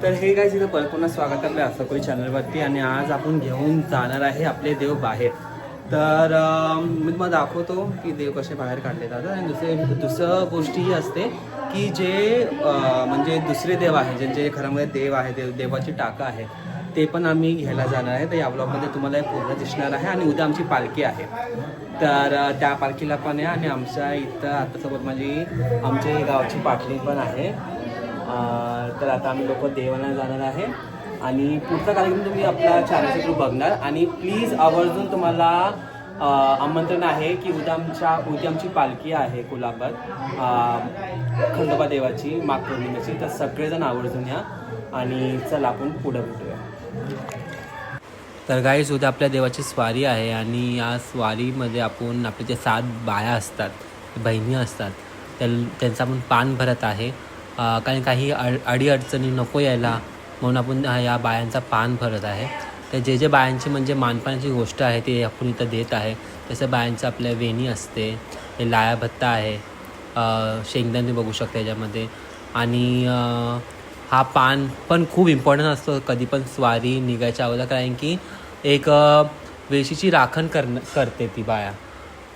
तर हे काय तिथं पुन्हा स्वागत आपल्या असकोळी चॅनलवरती. आणि आज आपण घेऊन जाणार आहे आपले देव बाहेर. तर मी तुम्हाला दाखवतो की देव कसे बाहेर काढले जातात. आणि दुसरं गोष्टी ही असते की जे म्हणजे दुसरे देव आहे, ज्यांचे घरामध्ये देव आहे, देवाची टाकं आहे, ते पण आम्ही घ्यायला जाणार आहे. तर या ब्लॉगमध्ये तुम्हाला हे पूर्ण दिसणार आहे. आणि उद्या आमची पालखी आहे, तर त्या पालखीला पण आहे. आणि आमच्या इथं आतासोबत माझी आमच्या गावची पाटली पण आहे. तर आता आम्ही लोक देवाला जाणार आहे. आणि पुढचा कार्यक्रम तुम्ही आपल्या चॅनलच्या थ्रू बघणार. आणि प्लीज आवर्जून तुम्हाला आमंत्रण आहे की उद्या आमची पालखी आहे कुलाबत खंडोबा देवाची माघ पौर्णिमेची. तर सगळेजण आवर्जून या. आणि चला आपण पुढे भेटूया. तर गाईस, उद्या आपल्या देवाची स्वारी आहे. आणि या स्वारीमध्ये आपण आपले जे 7 बाया असतात, बहिणी असतात, त्यांचा आपण पान भरत आहे. कारण काही अडीअडचणी नको यायला म्हणून आपण या बायांचा पान भरत आहे. तर जे बायांची म्हणजे मानपानाची गोष्ट आहे ते आपण इथं देत आहे. तसं बायांचं आपल्या वेणी असते, हे लाया भत्ता आहे, शेंगदाणे बघू शकता याच्यामध्ये. आणि हा पान पण खूप इम्पॉर्टंट असतो कधी पण स्वारी निघायच्या अगोदर, कारण की एक वेशीची राखण करते ती बाया.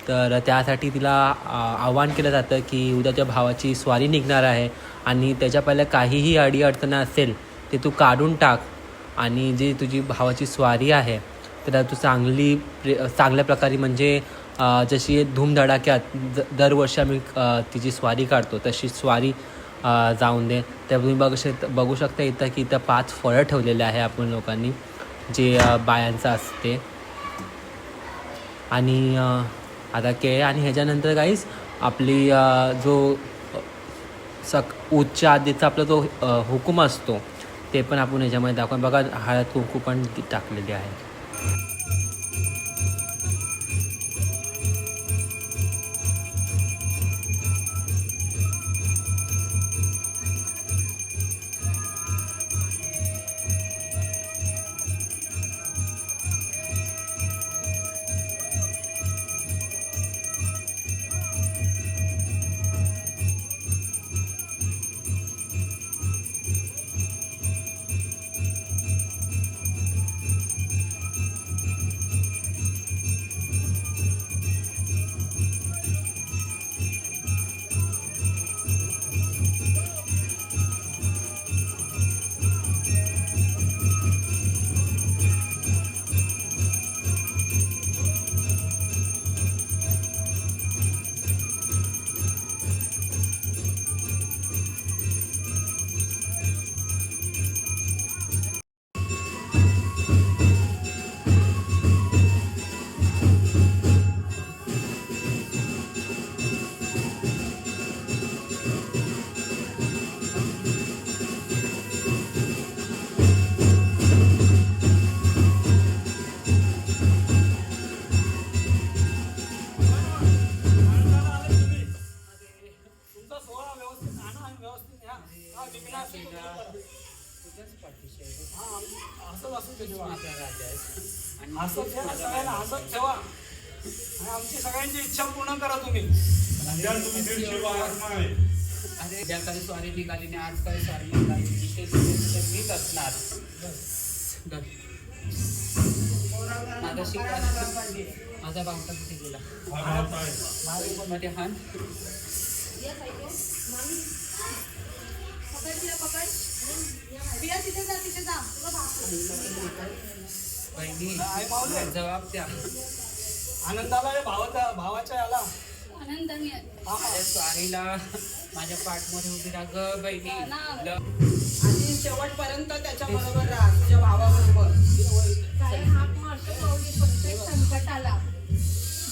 तर त्यासाठी तिला आव्हान केलं जातं की उद्याच्या भावाची स्वारी निघणार आहे आणि त्याच्या पहिल्या काहीही अडीअडचण असेल ते तू काढून टाक. आणि जी तुझी भावाची स्वारी आहे त्याला तू चांगल्या प्रकारे म्हणजे जशी धूमधडाक्यात दरवर्षी आम्ही तिची स्वारी काढतो तशी स्वारी जाऊन दे. तर तुम्ही बघू शकता इथं की इथं 5 फळं ठेवलेले आहे आपण लोकांनी, जे बायांचं असते. आणि आता केळे. आणि ह्याच्यानंतर गाईस आपली जो उच्च आधीचा आपला जो हुकूम असतो ते पण आपण ह्याच्यामध्ये दाखवून बघा. हळद कुंकू पण टाकलेली आहे. आमची सगळ्यांची इच्छा पूर्ण करा तुम्ही. अरे ज्या काही स्वारी निघाली नाही, आज काही स्वारी निघाली मीच असणार. माझा शिकला माझा बावटा तिथे गेला मध्ये हान बहिणी जबाब द्या. आनंदाला भावाच्या याला आनंदाने माझ्या स्वारीला माझ्या पाठमध्ये उभी राहा ग बहिणी. आणि शेवटपर्यंत त्याच्या बरोबर राहा, तुझ्या भावाबरोबर. काय हाक मारतो पावली प्रत्येक संकटाला.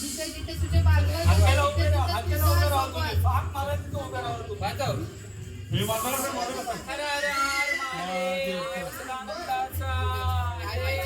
जिथे जिथे तुझे बांधव हाकेला उभे राहा, हाकेला उभे राहा तुम्ही. हाक मारा तिथं उभे राहा तुम्ही. बांधव मी बांधवला हर हर हर महादेव. आनंदाचा हरे.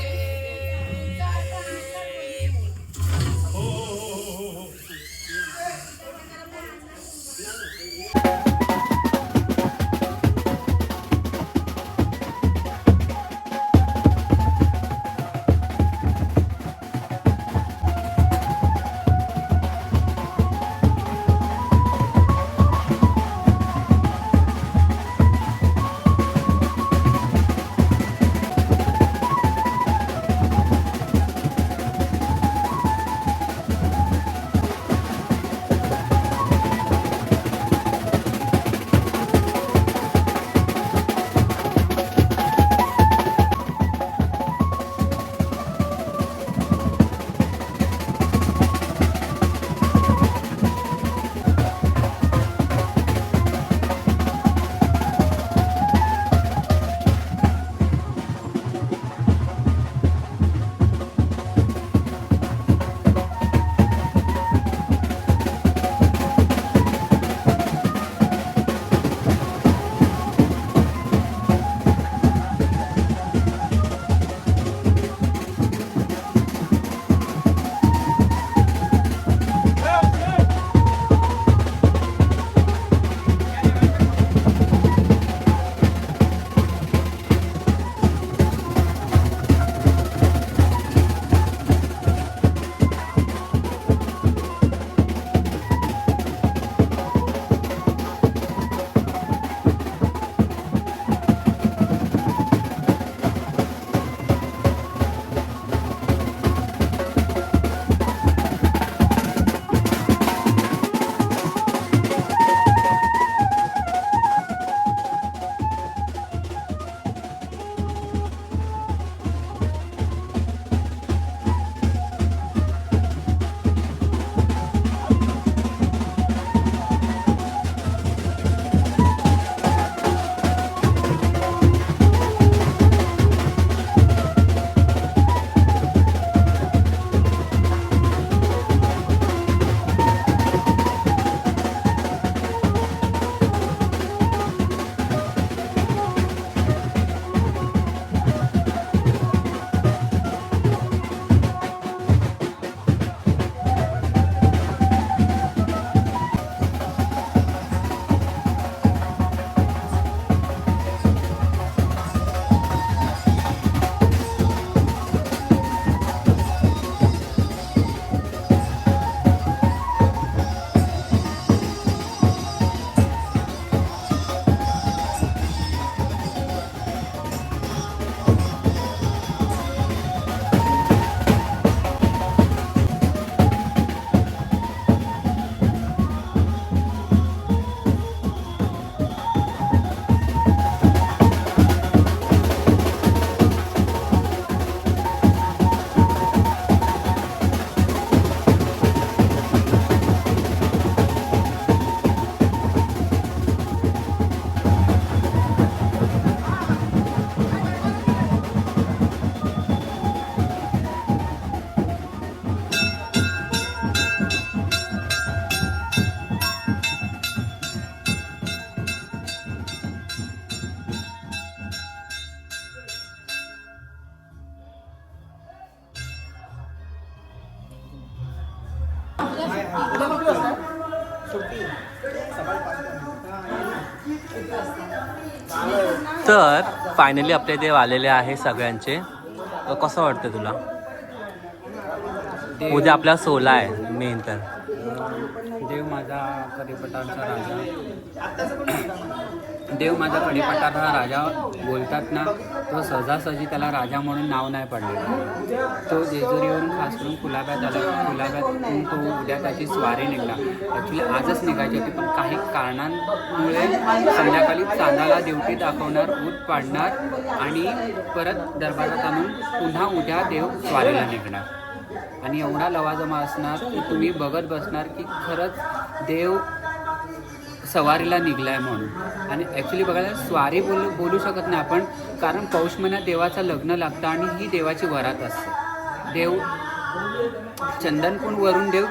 तर फायनली आपले देव आलेले आहे सगळ्यांचे. कसं वाटतं तुला? उद्या आपला 16 आहे मेन. तर देव माझा कढीपत्ताचा राजा, देव माझा कढीपत्ताचा राजा बोलतात ना, तो सहजासहजी त्याला राजा म्हणून नाव नाही पडले. तो जेजुरीवरून खास करून कुलाब्यात आला. कुलाब्यातून तो उद्या त्याची स्वारी निघाला. ॲक्च्युली आजच निघायची होती, पण काही कारणांमुळे संध्याकाळी चांदाला ड्युटी दाखवणार, ऊट पाडणार आणि परत दरबारात आणून पुन्हा उद्या देव स्वारीला निघणार. आणि एवढा लवाजमा असणार की तुम्ही बघत बसणार की खरंच देव सवारीला निघलाय म्हणून. आणि ॲक्च्युली बघायला स्वारी बोलू शकत नाही आपण, कारण पौष महिन्यात देवाचं लग्न लागतं आणि ही देवाची वरात असते. देव चंदनकुंड वरून देव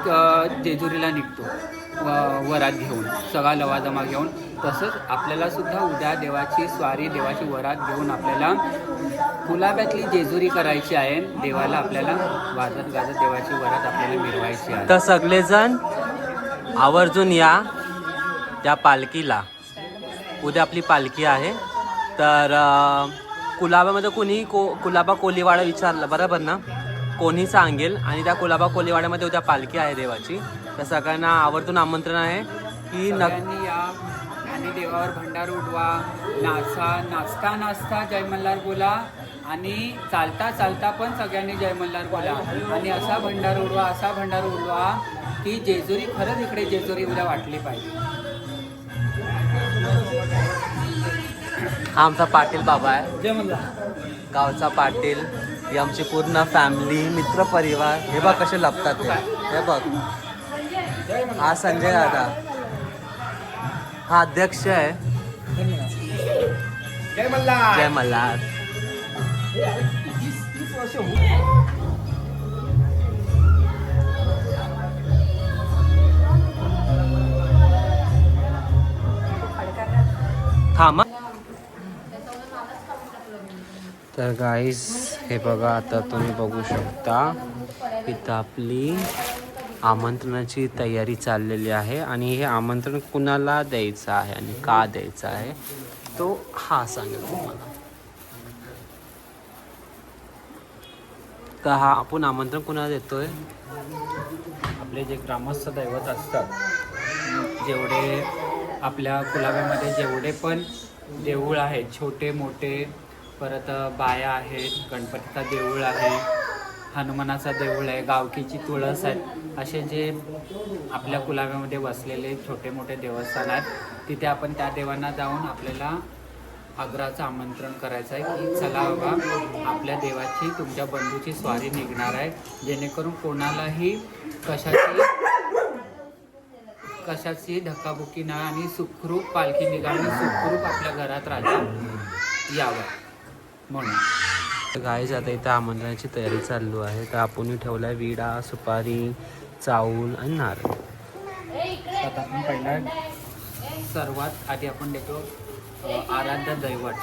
जेजुरीला निघतो वरात घेऊन, सगळा लवाजमा घेऊन. तसंच आपल्याला सुद्धा उद्या देवाची स्वारी, देवाची वरात घेऊन आपल्याला गुलाब्यातली जेजुरी करायची आहे. देवाला आपल्याला वाजत गाजत देवाची वरात आपल्याला मिरवायची आहे. तर सगळेजण आवर्जून या त्या पालखीला. उद्या आपली पालखी आहे. तर कुलाबामध्ये कोणी कुलाबा कोलीवाडा विचारलं बरोबर ना, कोणी सांगेल. आणि त्या कुलाबा कोलीवाड्यामध्ये उद्या पालखी आहे देवाची. तर सगळ्यांना आवर्जून आमंत्रण आहे की सगळ्यांनी या आणि देवावर भंडार उडवा, नाचता नाचता जय मल्हार बोला आणि चालता चालता पण सगळ्यांनी जय मल्हार बोला. आणि असा भंडार उडवा की जेजुरी खरंच इकडे जेजुरी उद्या वाटली पाहिजे. हा आमचा पाटील बाबा आहे, जय मल्हार. गावचा पाटील. ही आमची पूर्ण फॅमिली, मित्रपरिवार. हे बघ कसे लपतात ते. हे बघ, हा संजय दादा, हा अध्यक्ष आहे. जय मल्हार. जय मल्हार. थांबा. तर गाईस हे बघा, आता तुम्ही बघू शकता इथं आपली आमंत्रणाची तयारी चाललेली आहे. आणि हे आमंत्रण कुणाला द्यायचं आहे आणि का द्यायचं आहे तो हा सांगेल तुम्हाला. तर हा आपण आमंत्रण कुणाला देतोय? आपले जे ग्रामस्थ दैवत असतात, जेवढे आपल्या कुलाब्यामध्ये जेवढे पण देऊळ आहेत, छोटे मोठे, परत बाया आहेत, गणपतीचा देऊळ आहे, हनुमानाचा देऊळ आहे, गावकीची तुळस आहेत, असे जे आपल्या कुलाब्यामध्ये बसलेले छोटे मोठे देवस्थान आहेत, तिथे आपण त्या देवांना जाऊन आपल्याला आग्रहाचं आमंत्रण करायचं आहे की चला बाबा, आपल्या देवाची, तुमच्या बंधूची स्वारी निघणार आहे, जेणेकरून कोणालाही कशाची धक्काबुक्की नाही आणि सुखरूप पालखी निघाली, सुखरूप आपल्या घरात राजा यावं म्हणून. गाईज आता इथं आमंत्रणाची तयारी चालू आहे. तर आपण ठेवला आहे विडा, सुपारी, चाऊल आणि नारळ. आता आपण पहिला सर्वात आधी आपण देतो आराध्य दैवत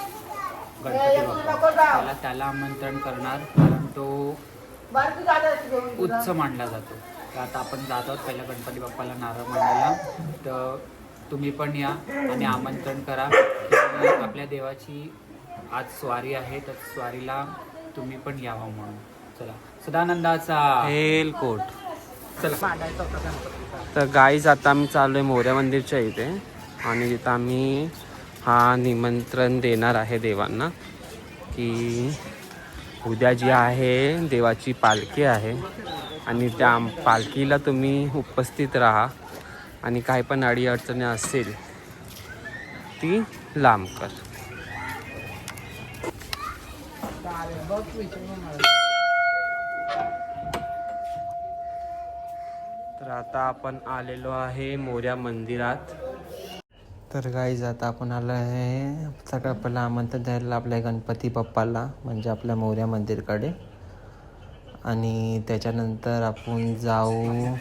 गणपती बाप्पा. त्याला आमंत्रण करणार, कारण तो उच्च मानला जातो. तर आता आपण जात आहोत पहिल्या गणपती बाप्पाला नारळ मांडायला. तर तुम्ही पण या आणि आमंत्रण करा की आपल्या देवाची आज स्वारी आहे, तर स्वारीला तुम्ही पण यावं म्हणून. चला, सदानंदाचा हेलकोट. चला मांडायचा होता गणपतीचा. तर गाईज आता आम्ही चाललो आहे मोर्या मंदिरच्या इथे. आणि तिथं आम्ही हा निमंत्रण देणार आहे देवांना की उद्या जी आहे देवाची पालखी आहे आणि त्या पालखीला तुम्ही उपस्थित राहा आणि काही पण अडीअडचणी असेल ती लांब कर. तर आता आपण आलेलो आहे मोर्या मंदिरात. तर गाईज आता आपण आलो आहे सगळं पहिलं आमंत्रण द्यायला आपल्या गणपती बाप्पाला, म्हणजे आपल्या मोर्या मंदिरकडे. आणि त्याच्यानंतर आपण जाऊ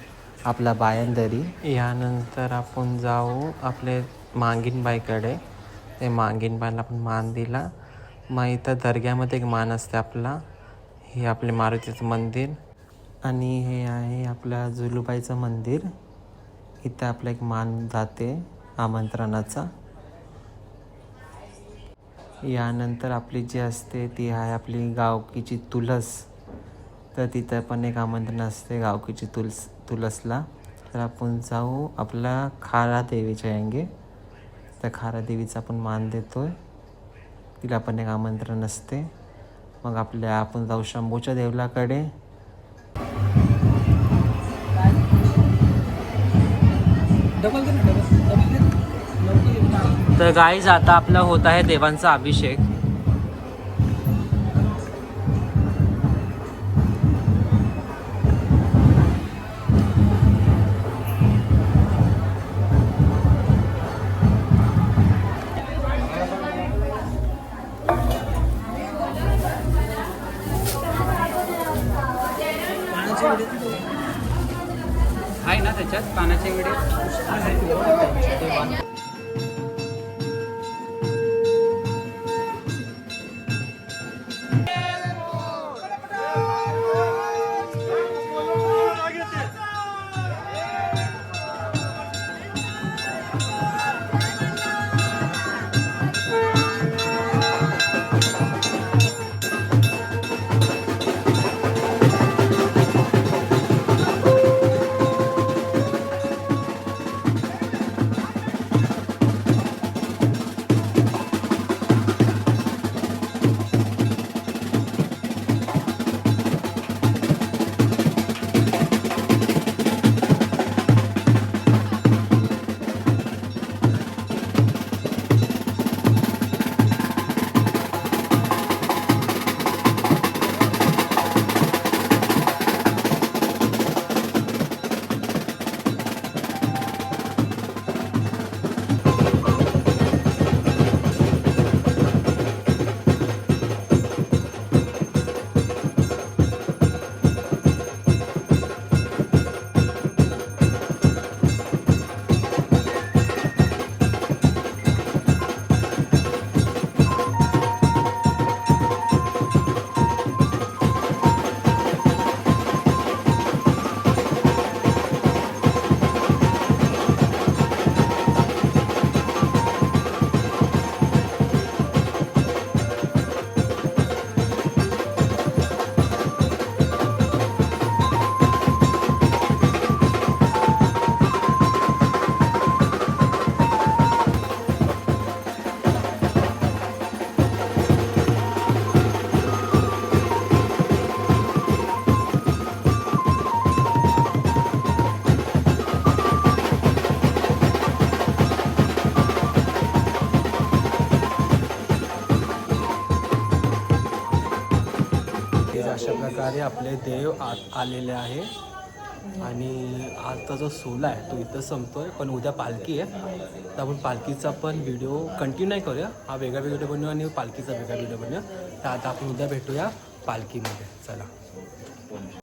आपला बायंदरी. यानंतर आपण जाऊ आपले मांगीनबाईकडे. ते मांगीनबाईला आपण मान दिला. मग इथं दर्ग्यामध्ये एक मान असते आपला. हे आपले मारुतीचं मंदिर आणि हे आहे आपल्या जुलूबाईचं मंदिर. इथे आपला एक मान जाते आमंत्रणाचा. यानंतर आपली जी असते ती आहे आपली गावकीची तुलस. तर तिथं पण एक आमंत्रण असते गावकीची तुलसला. तर आपण जाऊ आपला खारा देवीच्या अंगे. तर खारा देवीचा आपण मान देतोय, तिला पण एक आमंत्रण असते. मग आपण जाऊ शंभूच्या देवलाकडे. तर गाईज आता आपला होत आहे देवांचा अभिषेक. आहे ना त्याच्यात पानाचे विडे. अशा प्रकारे आपले देव आत आलेले आहे. आणि आजचा जो सोहळा आहे तो इथं संपतोय, पण उद्या पालखी आहे. तर आपण पालखीचा पण व्हिडिओ कंटिन्यू नाही करूया, हा वेगळा व्हिडिओ बनवूया आणि पालखीचा वेगळा व्हिडिओ बनवूया. तर आता आपण उद्या भेटूया पालखीमध्ये. चला.